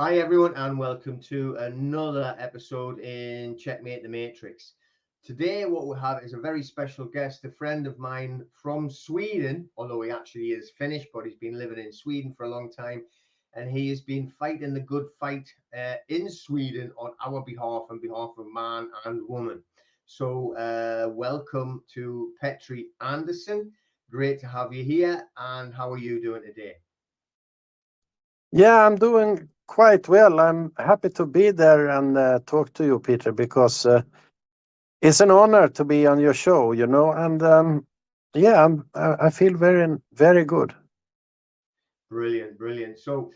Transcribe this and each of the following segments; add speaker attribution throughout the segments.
Speaker 1: Hi, everyone, and welcome to another episode in Checkmate the Matrix. Today, what we have is a very special guest, a friend of mine from Sweden, although he actually is Finnish, but he's been living in Sweden for a long time. And he has been fighting the good fight in Sweden on our behalf, on behalf of man and woman. So, welcome to Petri Andersson. Great to have you here. And how are you doing today?
Speaker 2: Yeah, I'm doing quite well. I'm happy to be there and talk to you, Peter, because it's an honor to be on your show, And yeah, I feel very good.
Speaker 1: Brilliant, brilliant. So,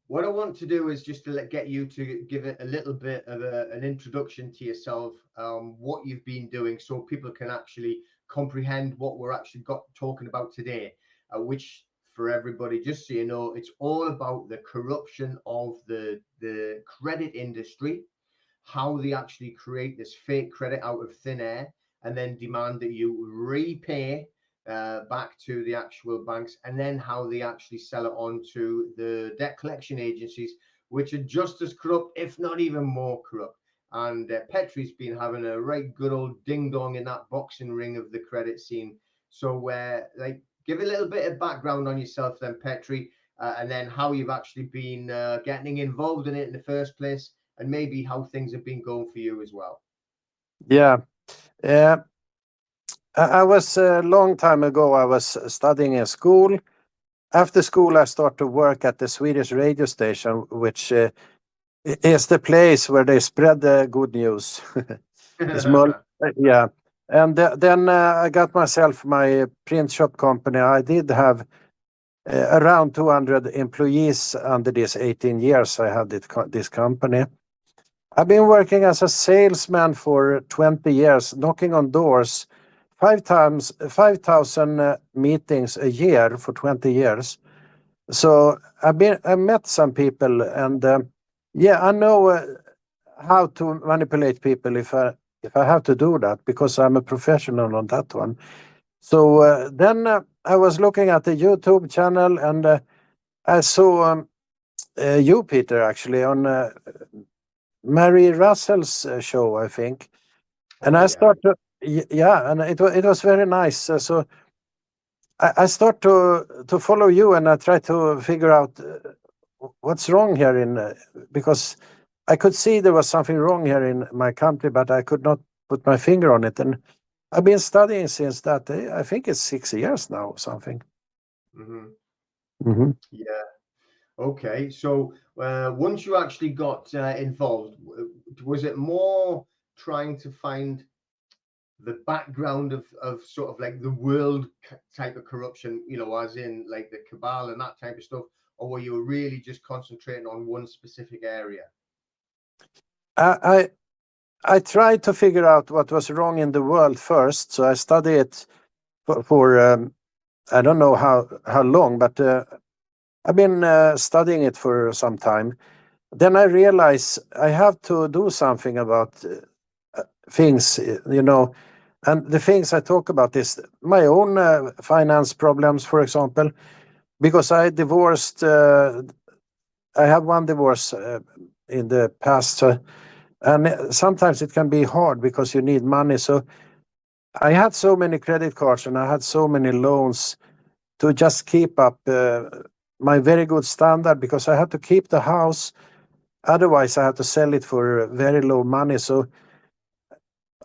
Speaker 1: what I want to do is just to get you to give it a little bit of an introduction to yourself, what you've been doing, so people can actually comprehend what we're actually talking about today, which for everybody, just so you know, it's all about the corruption of the credit industry, how they actually create this fake credit out of thin air and then demand that you repay back to the actual banks, and then how they actually sell it on to the debt collection agencies, which are just as corrupt, if not even more corrupt. And Petri's been having a right good old ding dong in that boxing ring of the credit scene. So, give a little bit of background on yourself, then, Petri, and then how you've actually been getting involved in it in the first place, and maybe how things have been going for you as well.
Speaker 2: Yeah. Uh, I was a long time ago, I was studying in school. After school, I started to work at the Swedish radio station, which is the place where they spread the good news. It's more, yeah. And then I got myself my print shop company. I did have around 200 employees under these 18 years I had this company. I've been working as a salesman for 20 years, knocking on doors, 5,000 meetings a year for 20 years. So I met some people, and yeah, I know how to manipulate people if I have to do that, because I'm a professional on that one. So then I was looking at the YouTube channel, and I saw you, Peter, actually on Mary Russell's show, I think. And I started, yeah, and it was very nice. So I start to follow you, and I try to figure out what's wrong here because I could see there was something wrong here in my country, but I could not put my finger on it. And I've been studying since that. I think it's 6 years now or something.
Speaker 1: Yeah. Okay. So once you actually got involved, was it more trying to find the background of sort of like the world type of corruption, as in like the cabal and that type of stuff, or were you really just concentrating on one specific area?
Speaker 2: I tried to figure out what was wrong in the world first, so I studied it for I don't know how long, but I've been studying it for some time. Then I realized I have to do something about things, and the things I talk about is my own finance problems, for example, because I divorced. I have one divorce in the past, and sometimes it can be hard because you need money. So I had so many credit cards and I had so many loans to just keep up my very good standard, because I had to keep the house. Otherwise, I had to sell it for very low money. So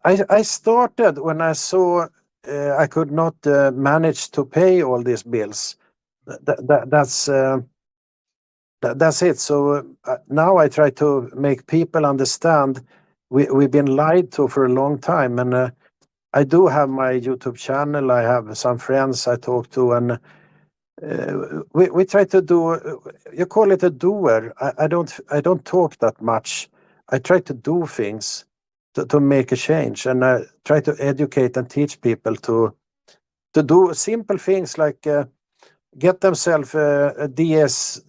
Speaker 2: I started when I saw I could not manage to pay all these bills. That's it. So now I try to make people understand we've been lied to for a long time. And I do have my YouTube channel. I have some friends I talk to, and we try to do. You call it a doer. I don't talk that much. I try to do things to make a change, and I try to educate and teach people to do simple things like get themselves a DS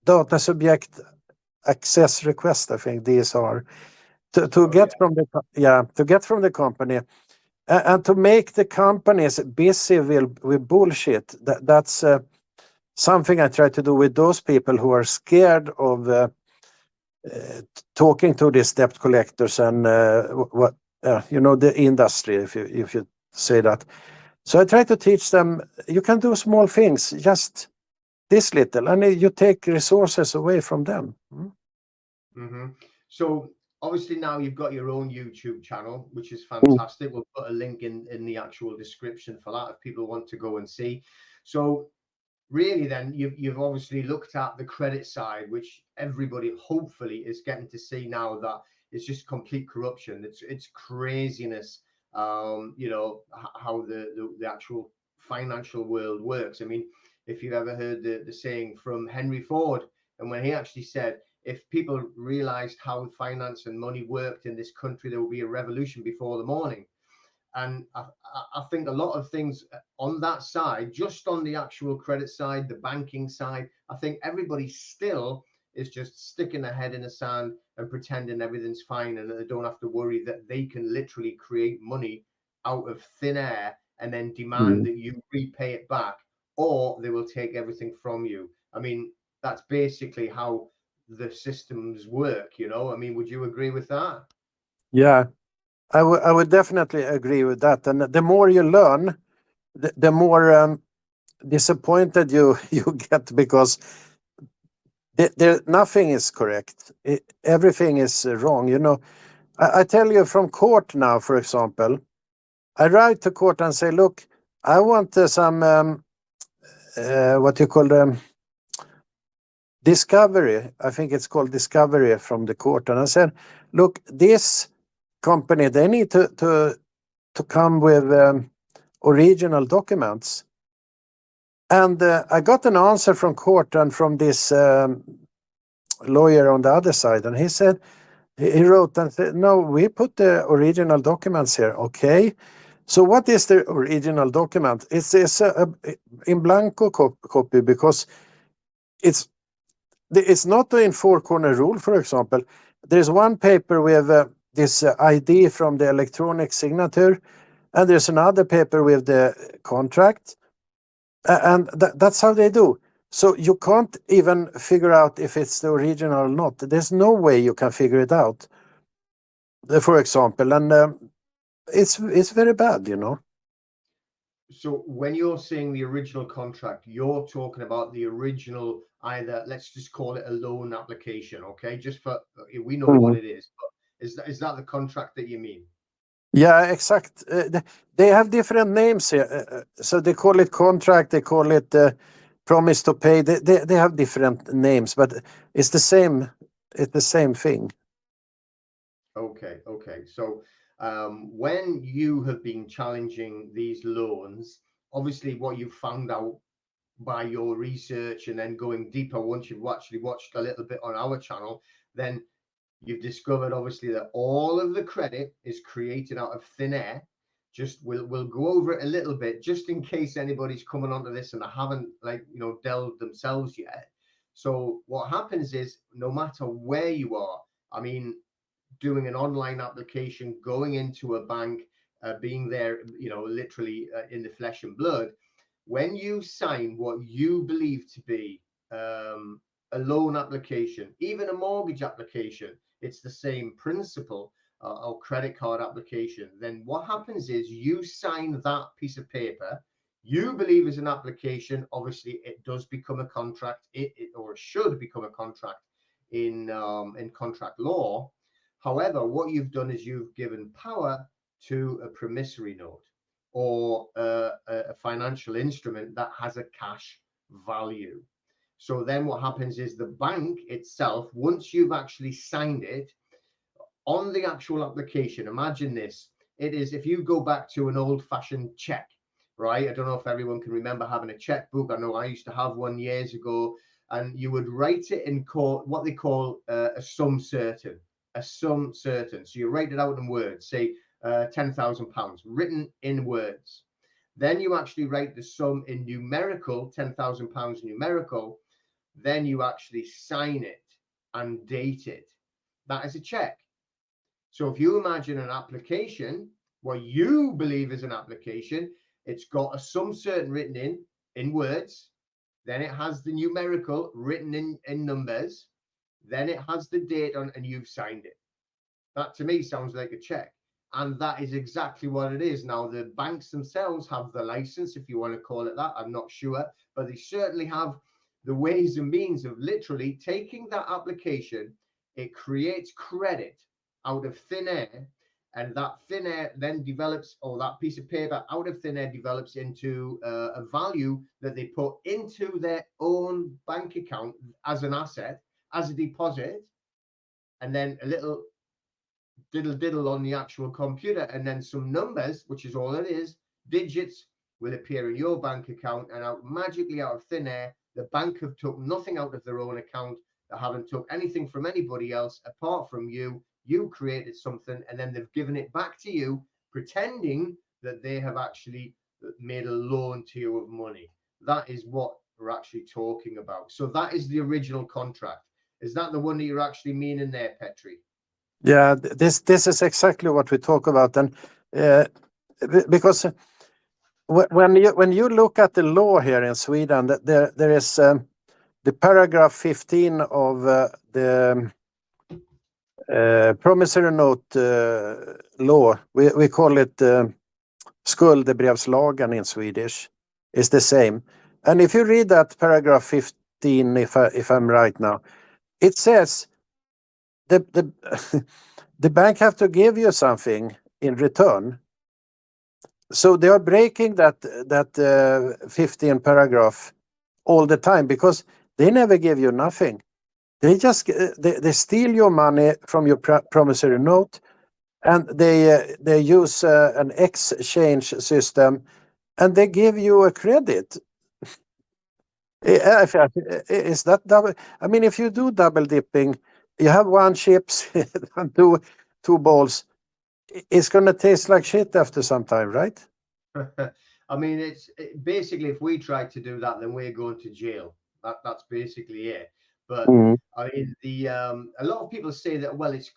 Speaker 2: data subject access request. I think DSR to get from the company. And to make the companies busy with bullshit. That's something I try to do with those people who are scared of talking to these debt collectors and what the industry, if you say that. So I try to teach them you can do small things, just this little, and you take resources away from them.
Speaker 1: So obviously now you've got your own YouTube channel, which is fantastic. We'll put a link in the actual description for that if people want to go and see. So really then you've obviously looked at the credit side, which everybody hopefully is getting to see now that it's just complete corruption. It's craziness. How the actual financial world works. I mean, if you've ever heard the saying from Henry Ford, and when he actually said, if people realized how finance and money worked in this country, there will be a revolution before the morning. And I think a lot of things on that side, just on the actual credit side, the banking side, I think everybody still is just sticking their head in the sand and pretending everything's fine and that they don't have to worry that they can literally create money out of thin air and then demand that you repay it back, or they will take everything from you. I mean, that's basically how the systems work, I mean, would you agree with that?
Speaker 2: Yeah, I would definitely agree with that. And the more you learn, the more disappointed you get, because nothing is correct. Everything is wrong. I tell you from court now, for example, I write to court and say, look, I want some what you call discovery. I think it's called discovery from the court. And I said, look, this company, they need to come with original documents. And I got an answer from court and from this lawyer on the other side. And he said, he wrote and said, no, we put the original documents here. Okay. So what is the original document? It's a in blanco copy, because it's not in four-corner rule, for example. There's one paper with this ID from the electronic signature, and there's another paper with the contract, and that's how they do. So you can't even figure out if it's the original or not. There's no way you can figure it out, for example, and it's very bad,
Speaker 1: So when you're saying the original contract, you're talking about the original, either, let's just call it a loan application, okay? Just for, we know what it is, but is that the contract that you mean?
Speaker 2: Yeah, exact. They have different names here. So they call it contract, they call it promise to pay. They have different names, but it's the same. It's the same thing.
Speaker 1: Okay. So when you have been challenging these loans, obviously what you found out by your research and then going deeper, once you've actually watched a little bit on our channel, then you've discovered obviously that all of the credit is created out of thin air. Just we'll go over it a little bit, just in case anybody's coming onto this and they haven't delved themselves yet. So what happens is, no matter where you are, I mean, doing an online application, going into a bank, being there, literally in the flesh and blood, when you sign what you believe to be a loan application, even a mortgage application, it's the same principle, or credit card application, then what happens is you sign that piece of paper you believe is an application. Obviously, it does become a contract, or it should become a contract in contract law. However, what you've done is you've given power to a promissory note, or a financial instrument that has a cash value. So then what happens is the bank itself, once you've actually signed it on the actual application, imagine this, it is, if you go back to an old-fashioned check, right? I don't know if everyone can remember having a checkbook. I know I used to have one years ago, and you would write it in what they call a sum certain. So you write it out in words, say £10,000 written in words. Then you actually write the sum in numerical, £10,000 numerical. Then you actually sign it and date it. That is a check. So if you imagine an application, what you believe is an application, it's got a sum certain written in words. then it has the numerical written in numbers, then it has the date on, and you've signed it. That to me sounds like a check. And that is exactly what it is. Now, the banks themselves have the license, if you want to call it that. I'm not sure, but they certainly have the ways and means of literally taking that application. It creates credit out of thin air, and that thin air then develops, or that piece of paper out of thin air develops into a value that they put into their own bank account as an asset, as a deposit, and then a little diddle on the actual computer, and then some numbers, which is all it is, digits, will appear in your bank account, and out magically out of thin air, the bank have took nothing out of their own account. They haven't took anything from anybody else apart from you. You created something, and then they've given it back to you, pretending that they have actually made a loan to you of money. That is what we're actually talking about. So that is the original contract. Is that the one that you're actually meaning there, Petri?
Speaker 2: Yeah, this is exactly what we talk about, and because when you look at the law here in Sweden, there is the paragraph 15 of the promissory note law. We call it skuldebrevslagen in Swedish. Is the same, and if you read that paragraph 15, if I'm right now, it says the the bank have to give you something in return. So they are breaking that 15 paragraph all the time, because they never give you nothing. They just they steal your money from your promissory note, and they use an exchange system, and they give you a credit. Is that double? I mean, if you do double dipping, you have one chips and two balls. It's gonna taste like shit after some time, right?
Speaker 1: I mean, basically, if we try to do that, then we're going to jail. That's basically it. But
Speaker 2: Mm.
Speaker 1: I mean, a lot of people say that, well, it's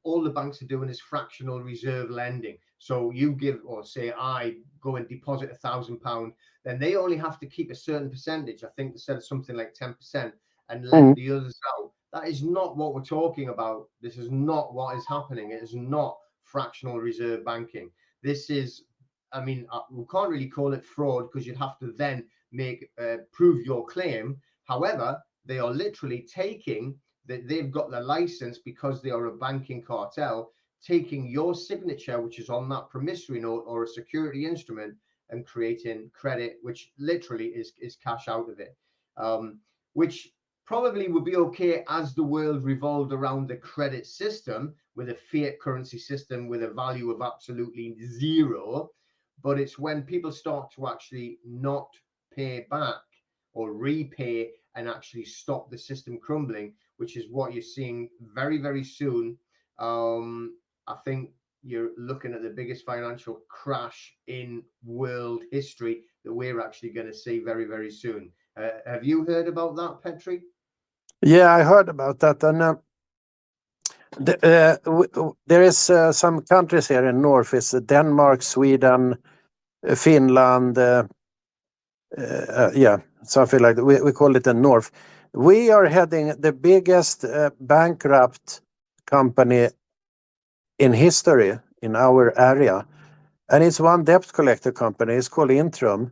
Speaker 1: all the banks are doing is fractional reserve lending. So you give, or say I go and deposit £1,000, then they only have to keep a certain percentage. I think they said something like 10%, and let
Speaker 2: Mm.
Speaker 1: the others out. That is not what we're talking about. This is not what is happening. It is not fractional reserve banking. This is, I mean, we can't really call it fraud, because you'd have to then prove your claim. However, they are literally taking that they've got the license, because they are a banking cartel, taking your signature, which is on that promissory note or a security instrument, and creating credit, which literally is cash out of it, which probably would be okay as the world revolved around the credit system, with a fiat currency system with a value of absolutely zero. But it's when people start to actually not pay back or repay, and actually stop the system crumbling, which is what you're seeing very, very soon. I think you're looking at the biggest financial crash in world history that we're actually going to see very, very soon. Have you heard about that, Petri?
Speaker 2: Yeah, I heard about that, and there is some countries here in north. It's Denmark, Sweden, Finland. Yeah, something like that. We call it the north. We are heading the biggest bankrupt company in history in our area, and it's one debt collector company. It's called Intrum.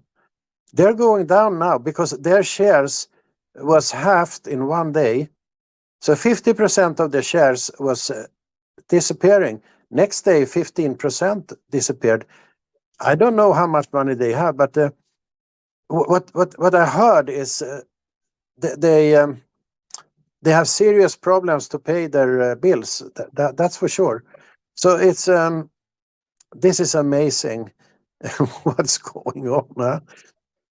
Speaker 2: They're going down now because their shares was halved in one day. So 50% of the shares was disappearing. Next day, 15% disappeared. I don't know how much money they have, but what I heard is they have serious problems to pay their bills. That's for sure. So it's this is amazing what's going on. Huh?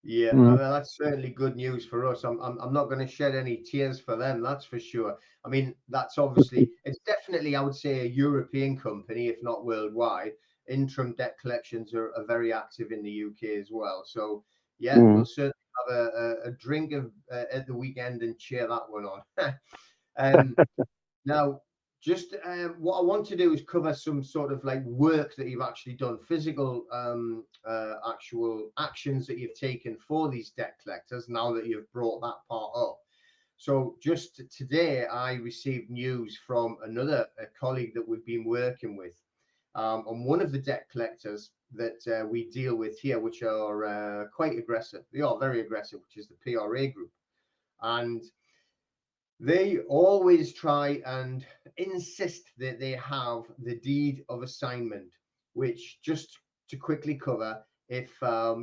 Speaker 1: Yeah, I
Speaker 2: Mm.
Speaker 1: mean, that's certainly good news for us. I'm not going to shed any tears for them, that's for sure. I mean, that's obviously, it's definitely, I would say, a European company, if not worldwide. Interim debt collections are very active in the UK as well. So, yeah,
Speaker 2: Mm.
Speaker 1: we'll certainly have a drink of at the weekend and cheer that one on. Now, just what I want to do is cover some sort of like work that you've actually done, physical actual actions that you've taken for these debt collectors now that you've brought that part up. So just today I received news from another colleague that we've been working with on one of the debt collectors that we deal with here, which are quite aggressive. They are very aggressive, which is the PRA group. And they always try and insist that they have the deed of assignment, which, just to quickly cover, if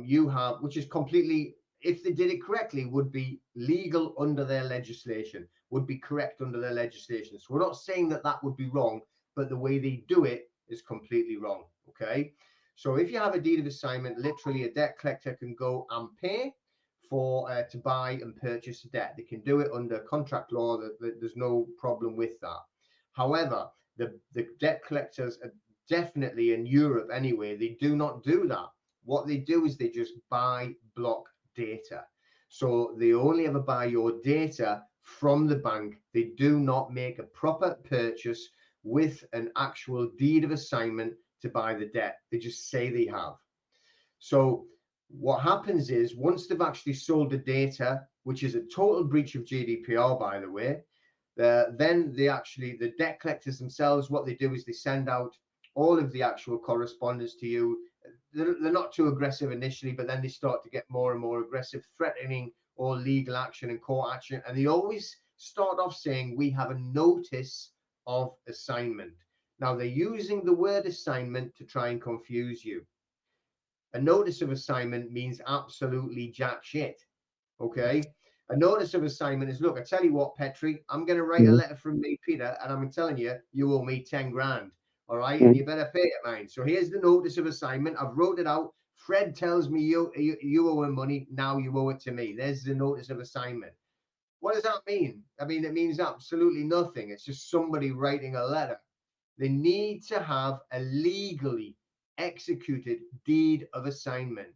Speaker 1: you have, which is completely, if they did it correctly, would be legal under their legislation, would be correct under their legislation. So we're not saying that that would be wrong, but the way they do it is completely wrong. Okay. So if you have a deed of assignment, literally a debt collector can go and pay for to buy and purchase a debt. They can do it under contract law. That there's no problem with that. However, the debt collectors are definitely in Europe anyway, they do not do that. What they do is they just buy block data. So they only ever buy your data from the bank. They do not make a proper purchase with an actual deed of assignment to buy the debt. They just say they have. So what happens is, once they've actually sold the data, which is a total breach of GDPR, by the way, then the debt collectors themselves, what they do is they send out all of the actual correspondence to you. They're not too aggressive initially, but then they start to get more and more aggressive, threatening all legal action and court action. And they always start off saying, we have a notice of assignment. Now, they're using the word assignment to try and confuse you. A notice of assignment means absolutely jack shit. Okay. A notice of assignment is, look, I tell you what, Petri, I'm going to write a letter from me, Peter, and I'm telling you, you owe me 10 grand. All right. And you better pay it, mine. So here's the notice of assignment. I've wrote it out. Fred tells me you owe him money. Now you owe it to me. There's the notice of assignment. What does that mean? I mean, it means absolutely nothing. It's just somebody writing a letter. They need to have a legally executed deed of assignment.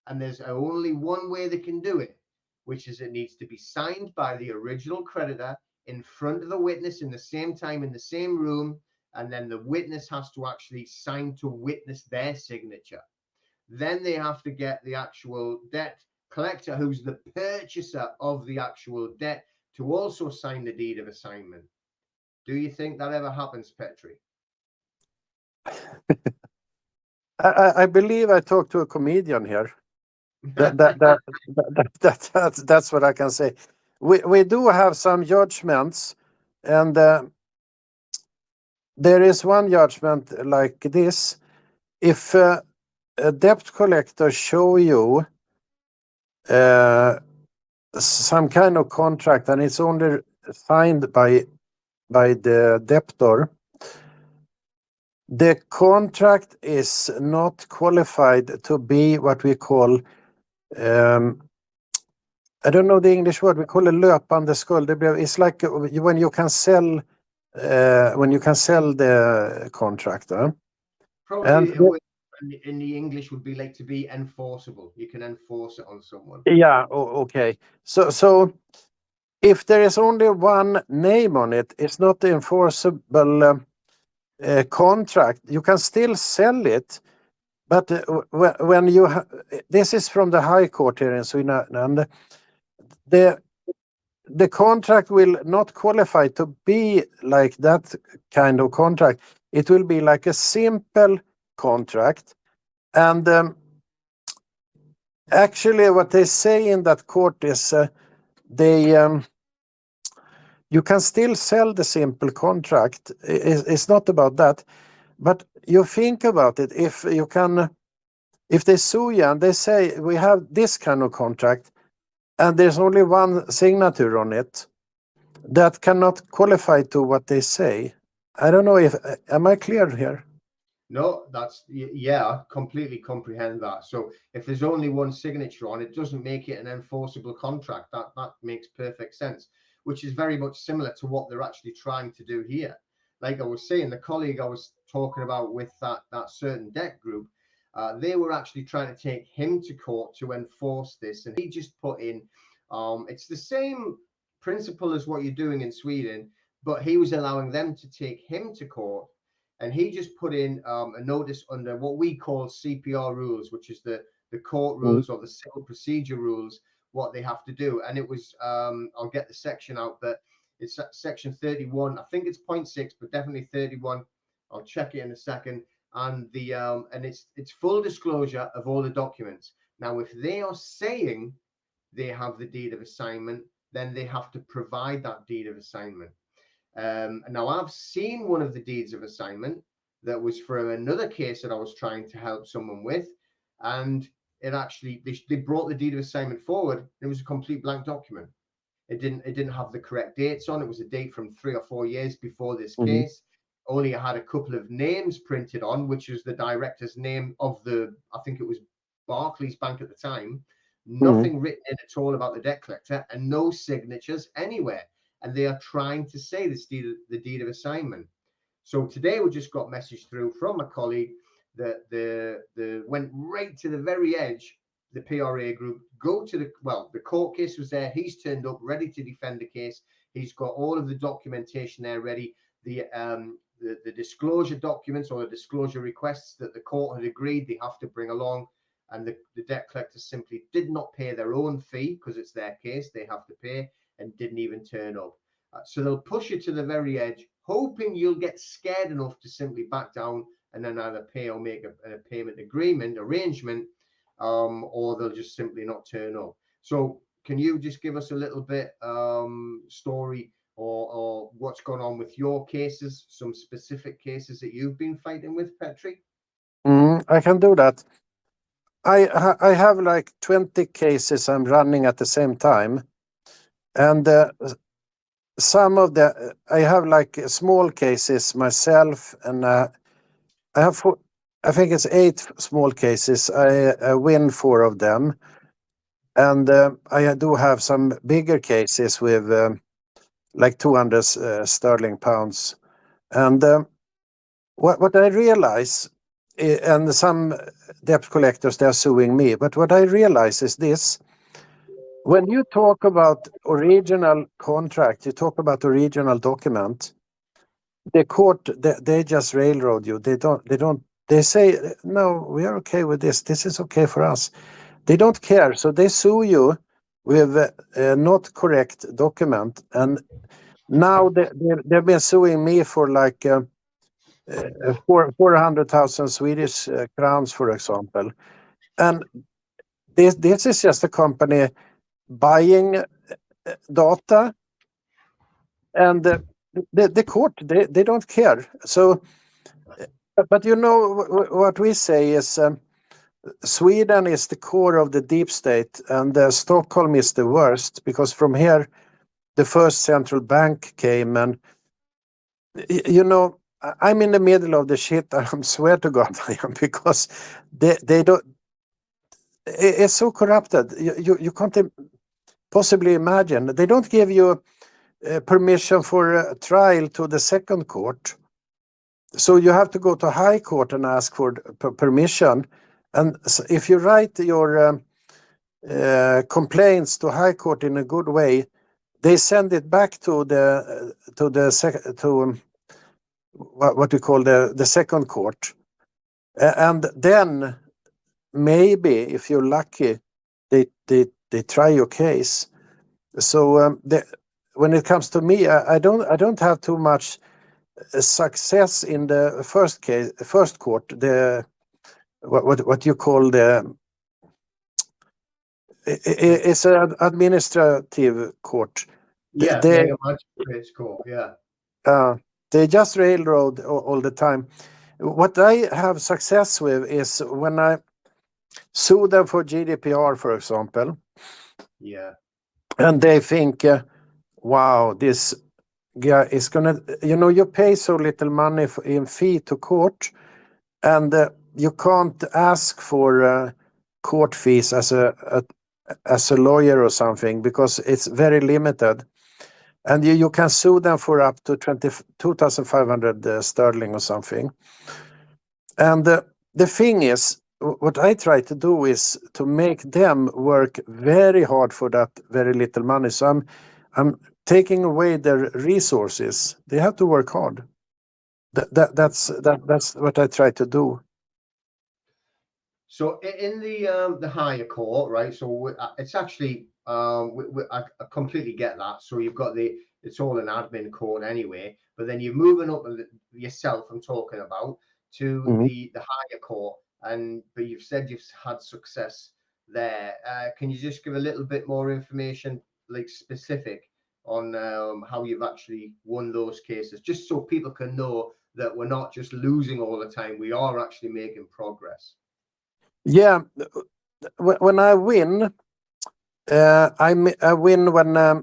Speaker 1: And there's only one way they can do it, which is it needs to be signed by the original creditor in front of the witness in the same time, in the same room. And then the witness has to actually sign to witness their signature. Then they have to get the actual debt collector, who's the purchaser of the actual debt, to also sign the deed of assignment. Do you think that ever happens, Petri?
Speaker 2: I believe I talked to a comedian here. That's what I can say. We do have some judgments, and there is one judgment like this: if a debt collector show you some kind of contract and it's only signed by the debtor, the contract is not qualified to be what we call, I don't know the English word, we call it löpande skuld. It's like when you can sell the contract.
Speaker 1: Probably in the English would be like to be enforceable. You can enforce it on someone.
Speaker 2: Yeah, okay. So if there is only one name on it, it's not the enforceable contract. You can still sell it, but when you this is from the High Court here in Sweden, and the contract will not qualify to be like that kind of contract. It will be like a simple contract, and actually what they say in that court is you can still sell the simple contract. It's not about that, but you think about it. If they sue you and they say we have this kind of contract and there's only one signature on it, that cannot qualify to what they say. I don't know if am I clear here?
Speaker 1: No, I completely comprehend that. So if there's only one signature on it, doesn't make it an enforceable contract. That makes perfect sense, which is very much similar to what they're actually trying to do here. Like I was saying, the colleague I was talking about with that certain debt group, they were actually trying to take him to court to enforce this, and he just put in, it's the same principle as what you're doing in Sweden, but he was allowing them to take him to court, and he just put in a notice under what we call CPR rules, which is the court rules or the civil procedure rules, what they have to do. And it was I'll get the section out, but it's section 31. I think it's 0.6, but definitely 31. I'll check it in a second. And the and it's full disclosure of all the documents. Now, if they are saying they have the deed of assignment, then they have to provide that deed of assignment. Now, I've seen one of the deeds of assignment that was for another case that I was trying to help someone with, and it actually they brought the deed of assignment forward. It was a complete blank document. It didn't have the correct dates on. It was a date from 3 or 4 years before this case. Only had a couple of names printed on, which was the director's name of I think it was Barclays Bank at the time. Nothing written in at all about the debt collector, and no signatures anywhere. And they are trying to say this the deed of assignment. So today we just got message through from a colleague that the went right to the very edge. The PRA group go to the court case was there. He's turned up ready to defend the case. He's got all of the documentation there ready. The disclosure documents or the disclosure requests that the court had agreed they have to bring along, and the debt collectors simply did not pay their own fee because it's their case, they have to pay, and didn't even turn up. So they'll push you to the very edge, hoping you'll get scared enough to simply back down and then either pay or make a payment arrangement, or they'll just simply not turn up. So can you just give us a little bit story or what's gone on with your cases, some specific cases that you've been fighting with, Petri?
Speaker 2: I can do that. I have like 20 cases I'm running at the same time, and some of I have like small cases myself, and I have I think it's 8 small cases. I win 4 of them, and I do have some bigger cases with like 200 sterling pounds. And what I realize, and some debt collectors, they're suing me, but what I realize is this: when you talk about original contract, you talk about original document, the court, they just railroad you. They say, no, we are okay with this. This is okay for us. They don't care. So they sue you with not correct document. And now they've been suing me for like 400,000 Swedish crowns, for example. And this is just a company buying data, and the court, they don't care. So, but you know what we say is Sweden is the core of the deep state, and Stockholm is the worst, because from here the first central bank came, and you know, I'm in the middle of the shit. I swear to God I am, because they don't. It's so corrupted. You can't possibly imagine. They don't give you permission for a trial to the second court. So you have to go to high court and ask for permission. And if you write your complaints to high court in a good way, they send it back to what we call the second court. And then maybe, if you're lucky, they try your case. So when it comes to me, I don't have too much success in the first court, the what you call it's an administrative court.
Speaker 1: Yeah, mega magistrates court. Yeah.
Speaker 2: They just railroad all the time. What I have success with is when I sue them for GDPR, for example.
Speaker 1: Yeah.
Speaker 2: And they think, wow, this guy is gonna, you pay so little money in fee to court, and you can't ask for court fees as a lawyer or something, because it's very limited. And you can sue them for up to 2,500 sterling or something. And the thing is, what I try to do is to make them work very hard for that very little money. So I'm taking away their resources. They have to work hard. That's what I try to do.
Speaker 1: So in the higher court, right? So it's actually I completely get that. So you've got it's all an admin court anyway, but then you're moving up yourself. I'm talking about to
Speaker 2: Mhm.
Speaker 1: the higher court, but you've said you've had success there. Can you just give a little bit more information, like specific, on how you've actually won those cases, just so people can know that we're not just losing all the time. We are actually making progress.
Speaker 2: Yeah, when I win, I win when I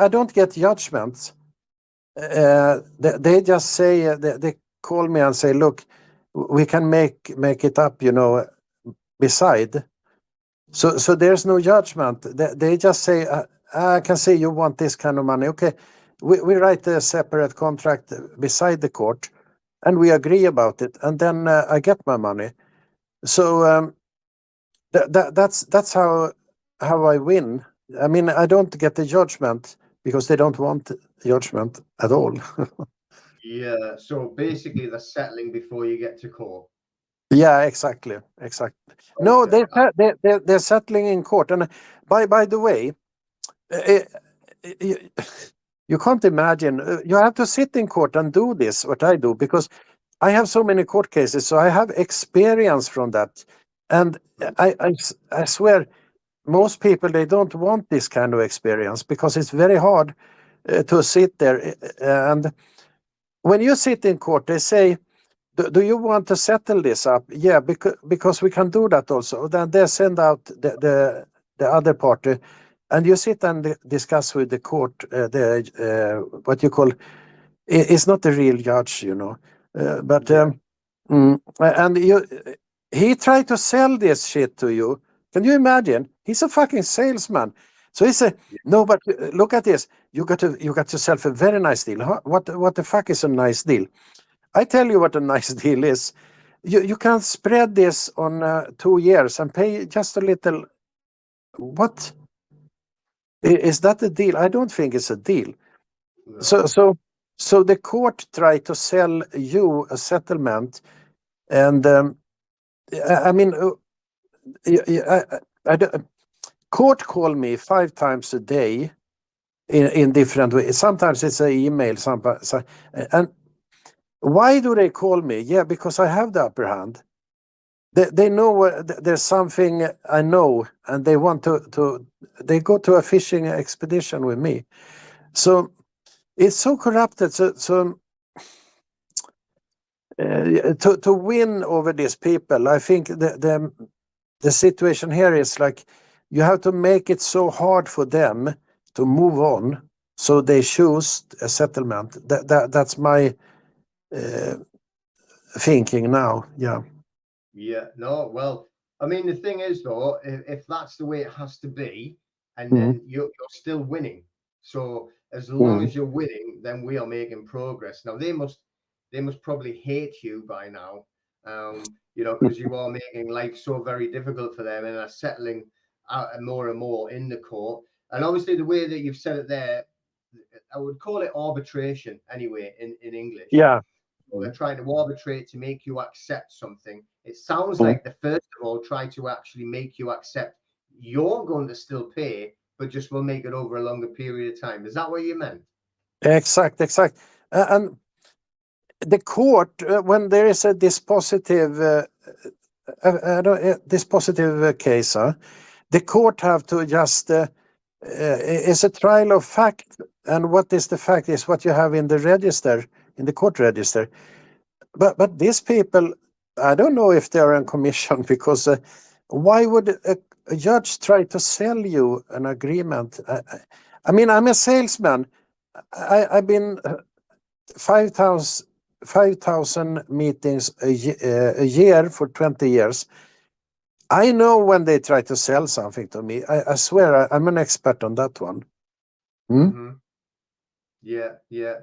Speaker 2: don't get judgments. They just say they call me and say, "Look, we can make it up, beside." So there's no judgment. They just say, "I can see you want this kind of money. Okay, we write a separate contract beside the court, and we agree about it, and then I get my money." So that's how I win. I mean, I don't get the judgment because they don't want judgment at all.
Speaker 1: Yeah, so basically they're settling before you get to court.
Speaker 2: Yeah, exactly. No,
Speaker 1: Okay.
Speaker 2: they're settling in court. And by the way, uh, you, you can't imagine. You have to sit in court and do this, what I do, because I have so many court cases, so I have experience from that. And I swear, most people, they don't want this kind of experience because it's very hard to sit there. And when you sit in court, they say, do you want to settle this up? Yeah, because we can do that also. Then they send out the other party, and you sit and discuss with the court, what you call, it's not the real judge, but
Speaker 1: Yeah.
Speaker 2: and he tried to sell this shit to you. Can you imagine? He's a fucking salesman. So he said, "No, but look at this. You got yourself a very nice deal. Huh? What the fuck is a nice deal? I tell you what a nice deal is. You can spread this on 2 years and pay just a little. What is that a deal? I don't think it's a deal. So
Speaker 1: No.
Speaker 2: so so the court tried to sell you a settlement, and I mean, court call me 5 times a day in different ways. Sometimes it's an email, sometimes, and why do they call me? Yeah, because I have the upper hand. They know there's something I know, and they want to they go to a fishing expedition with me. So it's so corrupted. So to win over these people, I think the situation here is like you have to make it so hard for them to move on, so they choose a settlement. That's my uh, thinking now. Yeah.
Speaker 1: Yeah. No. Well, I mean, the thing is, though, if that's the way it has to be, and
Speaker 2: Mm,
Speaker 1: then you're still winning. So as long
Speaker 2: mm,
Speaker 1: as you're winning, then we are making progress. Now they must probably hate you by now, because you are making life so very difficult for them and are settling out more and more in the court. And obviously, the way that you've said it there, I would call it arbitration anyway in English.
Speaker 2: yeah.
Speaker 1: Or they're
Speaker 2: Mm,
Speaker 1: trying to arbitrate to make you accept something. It sounds
Speaker 2: mm.
Speaker 1: like the first of all try to actually make you accept you're going to still pay, but just will make it over a longer period of time. Is that what you meant?
Speaker 2: Exact. And the court, when there is a dispositive, dispositive case, the court have to just it's a trial of fact, and what is the fact is what you have in the register, in the court register. But these people, I don't know if they are on commission because why would a judge try to sell you an agreement? I mean, I'm a salesman. I've been 5,000 meetings a year for 20 years. I know when they try to sell something to me. I swear I'm an expert on that one. Hmm?
Speaker 1: Mm-hmm. Yeah, yeah.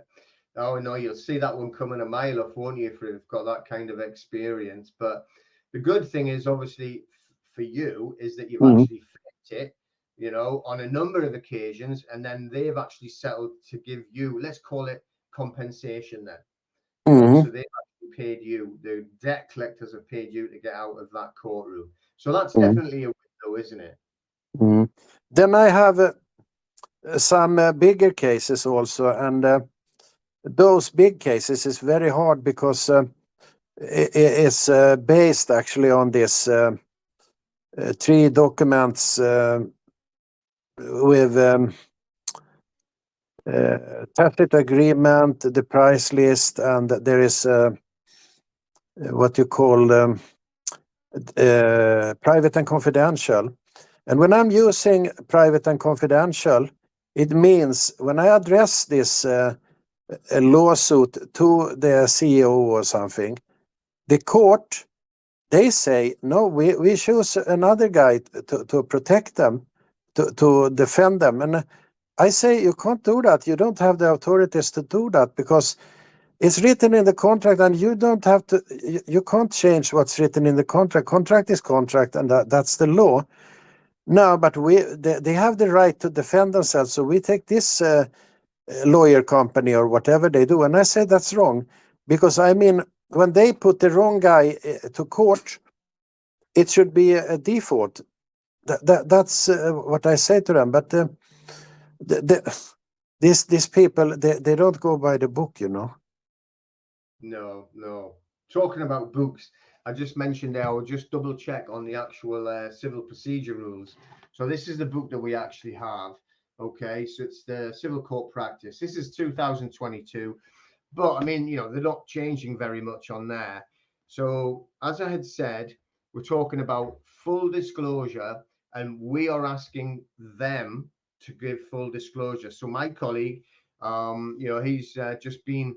Speaker 1: Oh no, you'll see that one coming a mile off, won't you, if you've got that kind of experience. But the good thing is, obviously, for you, is that you've
Speaker 2: Hmm.
Speaker 1: actually flipped it. on a number of occasions, and then they've actually settled to give you, let's call it compensation then. So they've actually paid you, the debt collectors have paid you to get out of that courtroom. So that's definitely a window, isn't it?
Speaker 2: Then I have some bigger cases also, and those big cases is very hard because it's based actually on this 3 documents with tacit agreement, the price list, and there is what you call private and confidential. And when I'm using private and confidential, it means when I address this lawsuit to the CEO or something, the court, they say, no, we choose another guy to protect them, to defend them. And I say, you can't do that. You don't have the authorities to do that because it's written in the contract, and you don't have to, you can't change what's written in the contract. Contract is contract, and that's the law. No, but they have the right to defend themselves. So we take this lawyer company or whatever they do. And I say that's wrong because, I mean, when they put the wrong guy to court, it should be a default. That's what I say to them. But these people, they don't go by the book,
Speaker 1: No. Talking about books, I just mentioned there, I'll just double check on the actual civil procedure rules. So this is the book that we actually have. Okay, so it's the Civil Court Practice. This is 2022, but I mean, they're not changing very much on there. So as I had said, we're talking about full disclosure, and we are asking them to give full disclosure. So my colleague, he's just been,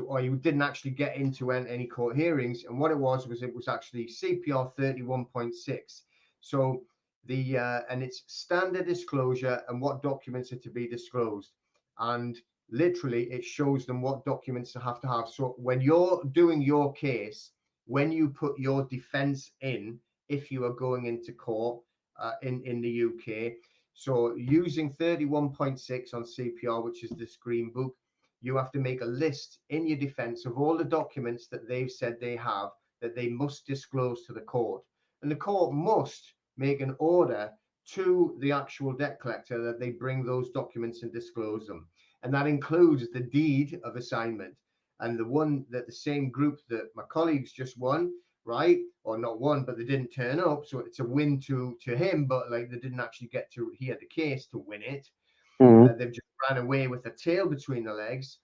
Speaker 1: or he didn't actually get into any court hearings, and what it was actually CPR 31.6. So and it's standard disclosure and what documents are to be disclosed, and literally it shows them what documents they have to have. So when you're doing your case, when you put your defense in, if you are going into court in the UK, so using 31.6 on CPR, which is this green book, you have to make a list in your defense of all the documents that they've said they have that they must disclose to the court. And the court must make an order to the actual debt collector that they bring those documents and disclose them. And that includes the deed of assignment. And the one that the same group that my colleagues just won, right? Or not won, but they didn't turn up. So it's a win to him, but like they didn't actually get to hear the case to win it. They've just ran away with a tail between the legs.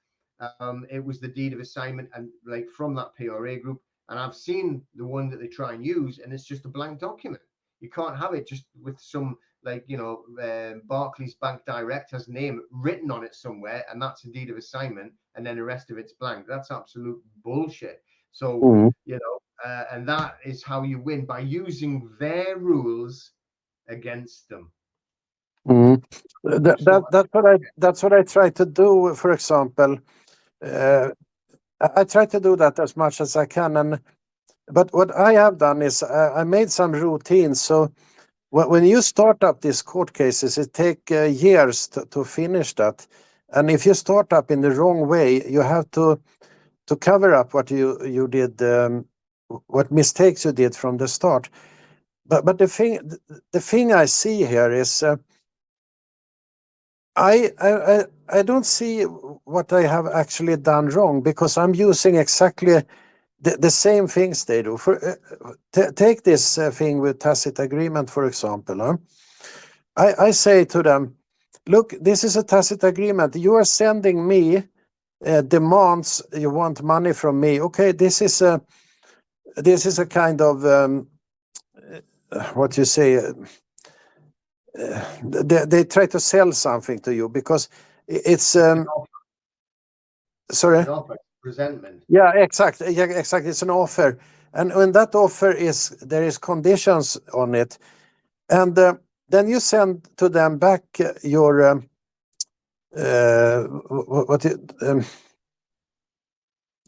Speaker 1: It was the deed of assignment, and like from that PRA group. And I've seen the one that they try and use, and it's just a blank document. You can't have it just with some Barclays Bank director's name written on it somewhere, and that's a deed of assignment, and then the rest of it's blank. That's absolute bullshit. So and that is how you win, by using their rules against them.
Speaker 2: That's what I try to do. For example, I try to do that as much as I can, but what I have done is I made some routines. So when you start up these court cases, it takes years to finish that. And if you start up in the wrong way, you have to cover up what you did, what mistakes you did from the start. But the thing I see here is I don't see what I have actually done wrong, because I'm using exactly the same things they do. Take this thing with tacit agreement, for example. I say to them, look, this is a tacit agreement. You are sending me demands. You want money from me. Okay, this is a kind of what you say. They try to sell something to you because it's sorry.
Speaker 1: An offer, presentment.
Speaker 2: Yeah, exactly. Yeah, exactly. It's an offer, and when that offer there is conditions on it, and then you send to them back your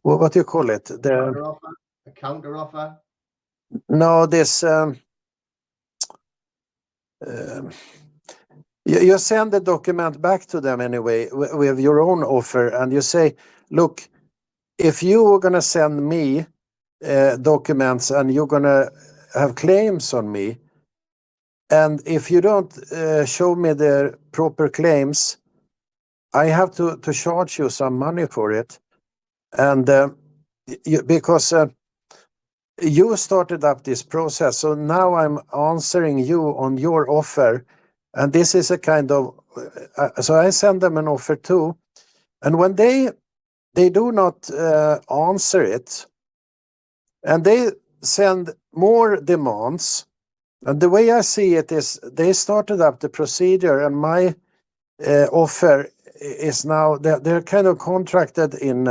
Speaker 2: what do you call it?
Speaker 1: A counter offer.
Speaker 2: No, this You send the document back to them anyway with your own offer, and you say, look, if you are going to send me documents and you're going to have claims on me, and if you don't show me the proper claims, I have to charge you some money for it. And because you started up this process, so now I'm answering you on your offer. And this is a kind of, so I send them an offer too. And when they do not answer it, and they send more demands, and the way I see it is they started up the procedure, and my offer is now, they're kind of contracted in,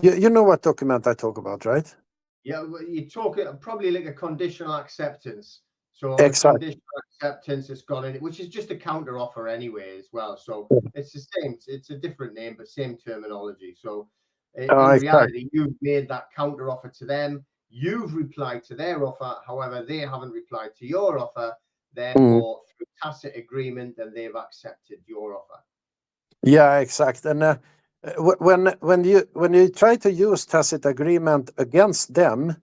Speaker 2: you know what document I talk about, right?
Speaker 1: Yeah, you're talking probably like a conditional acceptance. So on a
Speaker 2: Exactly.
Speaker 1: conditional acceptance, it's got in it, which is just a counter offer anyway as well. So it's the same. It's a different name, but same terminology. So in
Speaker 2: Exactly.
Speaker 1: reality, you've made that counter offer to them. You've replied to their offer. However, they haven't replied to your offer. Therefore, through tacit agreement, then they've accepted your offer.
Speaker 2: Yeah, exact. And when you try to use tacit agreement against them,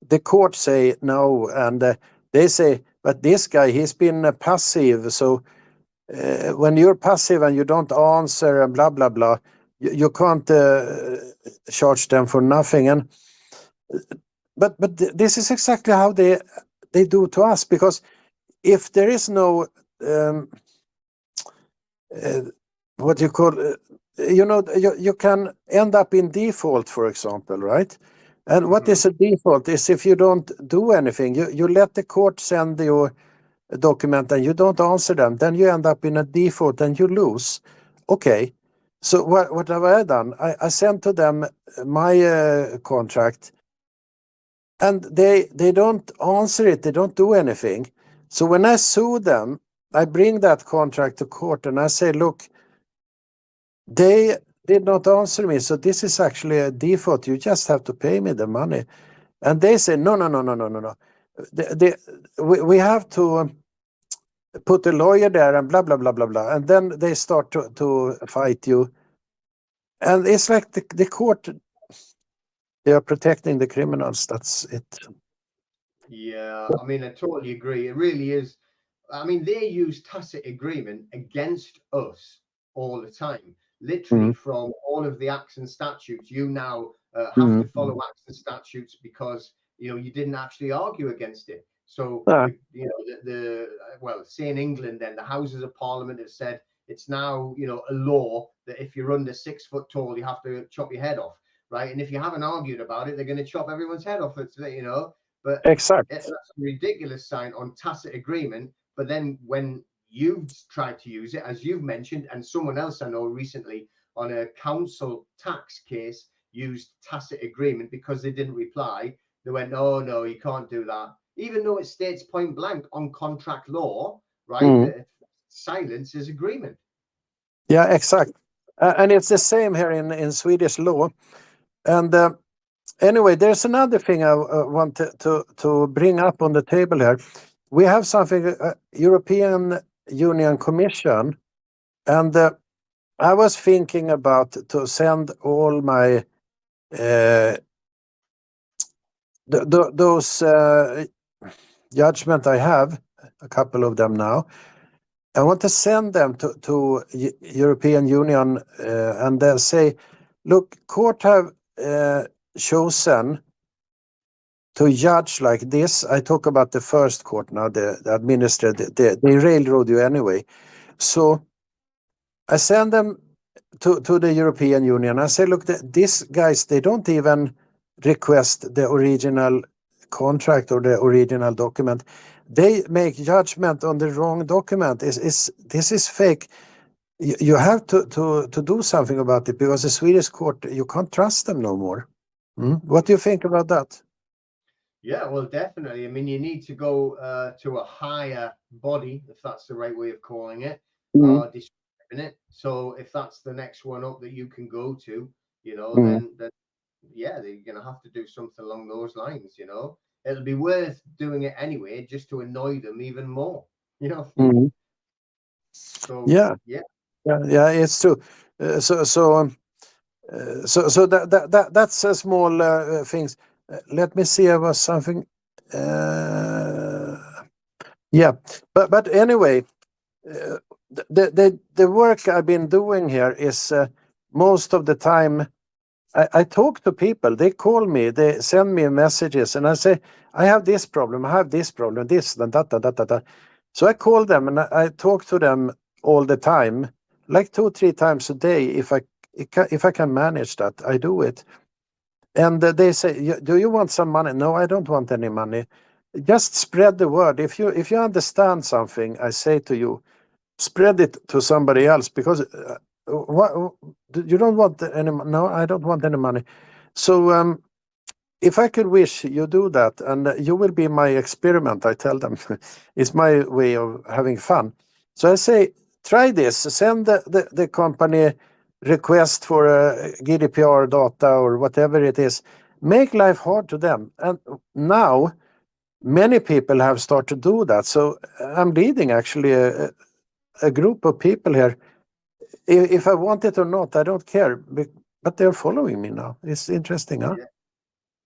Speaker 2: the court say no, and they say, but this guy, he's been passive. So when you're passive and you don't answer and blah blah blah, you can't charge them for nothing. And but this is exactly how they do to us, because if there is no what you call you can end up in default, for example, right? And what is a default is if you don't do anything, you let the court send you a document and you don't answer them, then you end up in a default and you lose. Okay, so what have I done? I sent to them my contract, and they don't answer it, they don't do anything. So when I sue them, I bring that contract to court and I say, look, they did not answer me, so this is actually a default. You just have to pay me the money. And they say, no, no, no, no, no, no, no. We have to put a lawyer there and blah, blah, blah, blah, blah. And then they start to fight you. And it's like the court, they are protecting the criminals. That's it.
Speaker 1: Yeah, I mean, I totally agree. It really is. I mean, they use tacit agreement against us all the time. Literally,
Speaker 2: Mm.
Speaker 1: from all of the acts and statutes, you now have to follow
Speaker 2: Mm.
Speaker 1: acts and statutes because you didn't actually argue against it. So
Speaker 2: Ah,
Speaker 1: well, say in England, then the Houses of Parliament have said it's now a law that if you're under 6 foot tall, you have to chop your head off, right? And if you haven't argued about it, they're going to chop everyone's head off. But
Speaker 2: exact.
Speaker 1: that's a ridiculous sign on tacit agreement. But then when you've tried to use it, as you've mentioned, and someone else I know recently on a council tax case used tacit agreement because they didn't reply, they went, oh, no, you can't do that. Even though it states point blank on contract law, right,
Speaker 2: Mm.
Speaker 1: that silence is agreement.
Speaker 2: Yeah, exact. And it's the same here in Swedish law. And anyway, there's another thing I want to bring up on the table here. We have something, European Union Commission, and I was thinking about to send all my those judgment I have, a couple of them now. I want to send them to European Union and then say, look, court have chosen to judge like this. I talk about the first court now, the administrative, they railroad you anyway. So I send them to the European Union. I say, look, these guys, they don't even request the original contract or the original document. They make judgment on the wrong document. This is fake. You have to do something about it, because the Swedish court, you can't trust them no more. What do you think about that?
Speaker 1: Yeah, well, definitely. I mean, you need to go to a higher body, if that's the right way of calling it,
Speaker 2: Mm.
Speaker 1: describing it. So if that's the next one up that you can go to,
Speaker 2: Mm.
Speaker 1: then yeah, they're gonna have to do something along those lines. It'll be worth doing it anyway, just to annoy them even more.
Speaker 2: Mm.
Speaker 1: So
Speaker 2: Yeah,
Speaker 1: yeah,
Speaker 2: yeah, it's true. That's a small things. Let me see. There was something. Uh, yeah, but anyway, the work I've been doing here is most of the time I talk to people. They call me, they send me messages, and I say, I have this problem, I have this problem, this, and that. So I call them and I talk to them all the time, like 2 3 times a day. If I can manage that, I do it. And they say, "Do you want some money?" No, I don't want any money. Just spread the word. If you understand something, I say to you, spread it to somebody else, because what you don't want any. No, I don't want any money. So if I could wish, you do that, and you will be my experiment. I tell them it's my way of having fun. So I say, try this. Send the company request for GDPR data or whatever it is. Make life hard to them. And now many people have started to do that. So I'm leading actually a group of people here. If I want it or not, I don't care. But they're following me now. It's interesting, huh?
Speaker 1: yeah.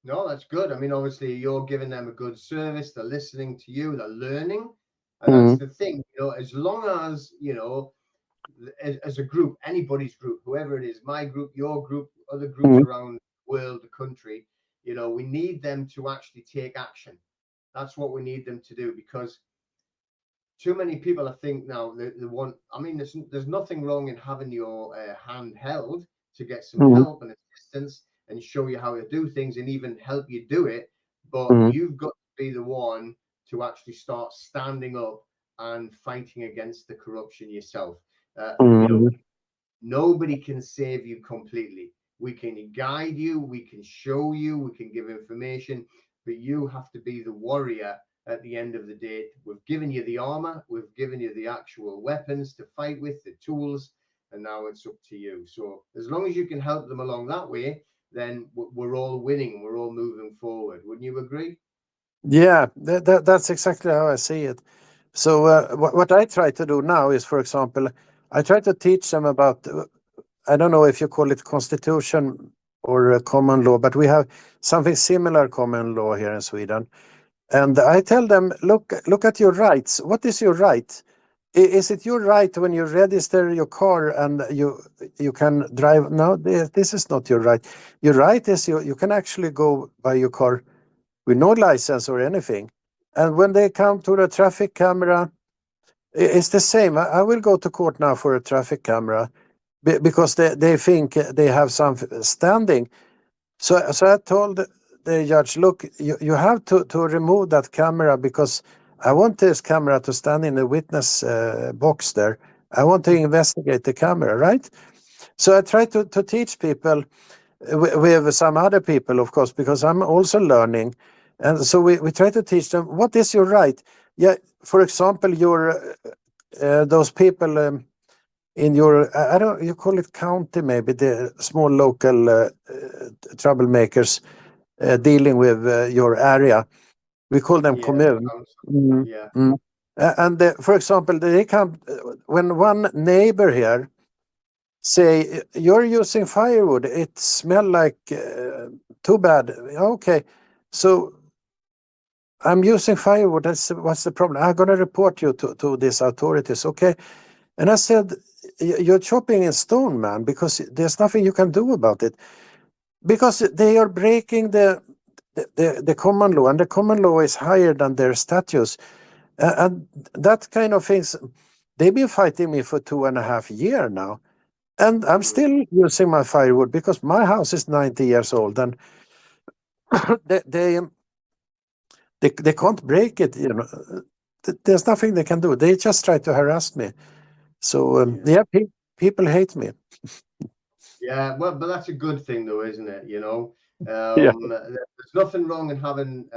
Speaker 1: No, that's good. I mean, obviously, you're giving them a good service. They're listening to you. They're learning, and that's
Speaker 2: Mm,
Speaker 1: the thing. As long as as a group, anybody's group, whoever it is, my group, your group, other groups
Speaker 2: mm,
Speaker 1: around the world, the country, we need them to actually take action. That's what we need them to do, because too many people, I think, now they want. I mean, there's nothing wrong in having your hand held to get some
Speaker 2: mm,
Speaker 1: help and assistance and show you how to do things and even help you do it. But
Speaker 2: mm,
Speaker 1: you've got to be the one to actually start standing up and fighting against the corruption yourself. Uh, you know,
Speaker 2: mm.
Speaker 1: Nobody can save you completely. We can guide you, we can show you, we can give information, but you have to be the warrior at the end of the day. We've given you the armor, we've given you the actual weapons to fight with, the tools, and now it's up to you. So as long as you can help them along that way, then we're all winning, we're all moving forward. Wouldn't you agree?
Speaker 2: Yeah, that's exactly how I see it. So what I try to do now is, for example, I try to teach them about, I don't know if you call it constitution or common law, but we have something similar common law here in Sweden. And I tell them, look at your rights. What is your right? Is it your right when you register your car and you can drive? No, this is not your right. Your right is you can actually go by your car with no license or anything. And when they come to the traffic camera, it's the same. I will go to court now for a traffic camera because they think they have some standing. So I told the judge, look, you have to remove that camera because I want this camera to stand in the witness box there. I want to investigate the camera, right? So I try to teach people with some other people, of course, because I'm also learning. And so we try to teach them, what is your right? Yeah, for example, your those people in your, I don't, you call it county maybe, the small local troublemakers dealing with your area. We call them
Speaker 1: Yeah,
Speaker 2: commune. Mm,
Speaker 1: yeah,
Speaker 2: mm. And for example, they come when one neighbor here say, you're using firewood, it smell like too bad. Okay, so I'm using firewood. What's the problem? I'm gonna report you to these authorities. Okay, and I said, you're chopping in stone, man, because there's nothing you can do about it, because they are breaking the common law, and the common law is higher than their statutes. And that kind of things, they've been fighting me for 2.5 years now. And I'm
Speaker 1: mm,
Speaker 2: still using my firewood because my house is 90 years old, and they, they, they can't break it. There's nothing they can do. They just try to harass me. So,
Speaker 1: yeah.
Speaker 2: yeah, people hate me.
Speaker 1: Yeah, well, but that's a good thing, though, isn't it?
Speaker 2: Yeah.
Speaker 1: There's nothing wrong in having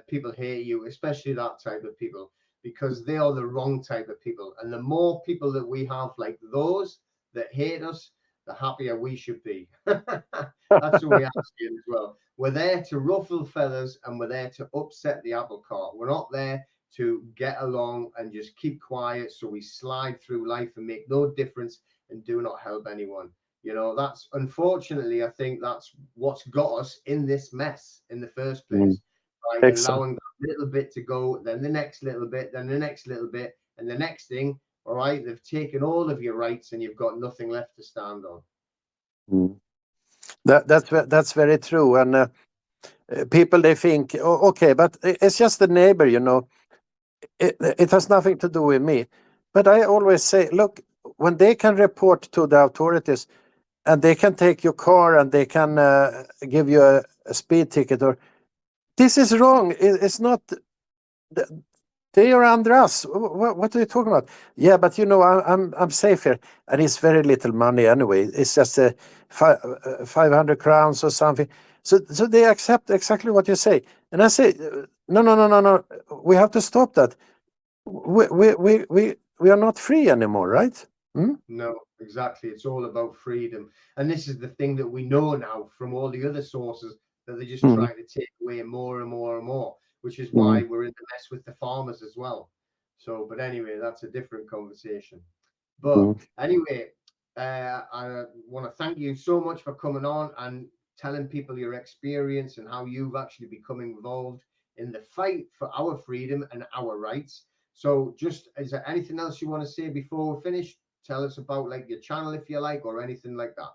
Speaker 1: people hate you, especially that type of people, because they are the wrong type of people. And the more people that we have like those that hate us, the happier we should be. That's the way I see it as well. We're there to ruffle feathers and we're there to upset the apple cart. We're not there to get along and just keep quiet, so we slide through life and make no difference and do not help anyone. You know, that's unfortunately, I think that's what's got us in this mess in the first place, by
Speaker 2: Exactly.
Speaker 1: allowing that little bit to go, then the next little bit, then the next little bit, and the next thing. All right, they've taken all of your rights, and you've got nothing left to stand on.
Speaker 2: That's very true. And people, they think, oh, okay, but it's just the neighbor, you know. It has nothing to do with me. But I always say, look, when they can report to the authorities, and they can take your car, and they can give you a speed ticket, or this is wrong. It's not. They are under us. What are you talking about? Yeah, but you know, I'm safe here, and it's very little money anyway. It's just 500 crowns or something. So they accept exactly what you say, and I say, no, no, no, no, no. We have to stop that. We are not free anymore, right?
Speaker 1: No, exactly. It's all about freedom. And this is the thing that we know now from all the other sources, that they're just trying to take away more and more and more, which is why we're in the mess with the farmers as well. So, but anyway, that's a different conversation. But anyway, I want to thank you so much for coming on and telling people your experience and how you've actually become involved in the fight for our freedom and our rights. So, just is there anything else you want to say before we finish? Tell us about like your channel if you like, or anything like that.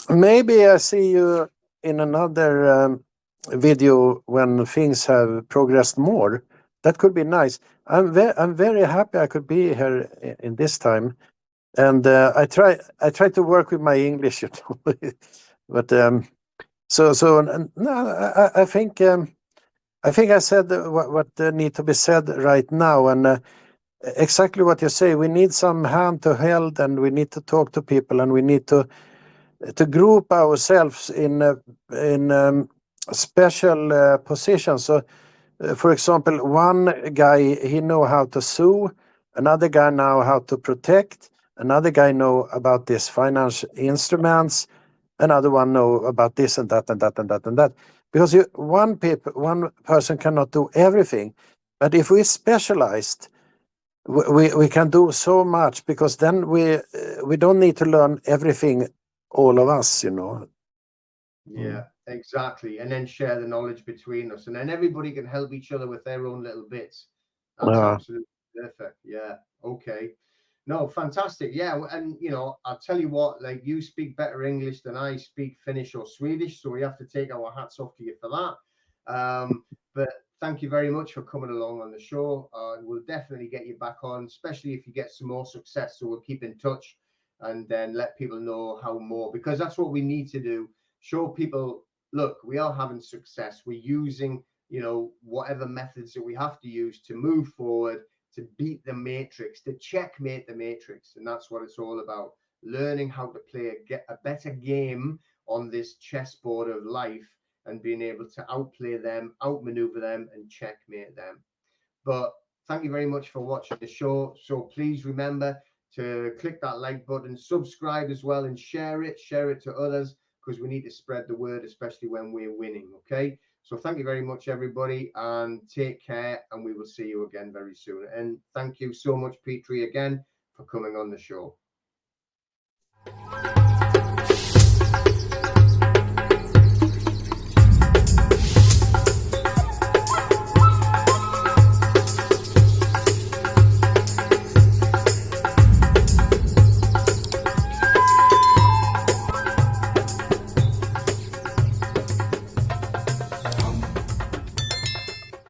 Speaker 2: Maybe I see you in another video when things have progressed more. That could be nice. I'm very happy I could be here in this time, and I try to work with my English, you know. But no, I think I said what need to be said right now, and exactly what you say. We need some hand to hold, and we need to talk to people, and we need to group ourselves in special positions. So, for example, one guy, he know how to sue, another guy know how to protect, another guy know about these financial instruments, another one know about this and that and that and that and that. Because one person cannot do everything, but if we specialized, we can do so much, because then we don't need to learn everything, all of us, you know.
Speaker 1: Yeah, exactly. And then share the knowledge between us, and then everybody can help each other with their own little bits. That's absolutely perfect. Yeah. Okay. No, fantastic. Yeah. And, you know, I'll tell you what, like, you speak better English than I speak Finnish or Swedish. So we have to take our hats off to you for that. But thank you very much for coming along on the show. We'll definitely get you back on, especially if you get some more success. So we'll keep in touch and then let people know how more, because that's what we need to do. Show people, look, we are having success. We're using, you know, whatever methods that we have to use to move forward, to beat the matrix, to checkmate the matrix. And that's what it's all about. Learning how to play a better game on this chessboard of life, and being able to outplay them, outmaneuver them, and checkmate them. But thank you very much for watching the show. So please remember to click that like button, subscribe as well, and share it to others, because we need to spread the word, especially when we're winning. Okay. So thank you very much, everybody, and take care, and we will see you again very soon. And thank you so much, Petri, again, for coming on the show.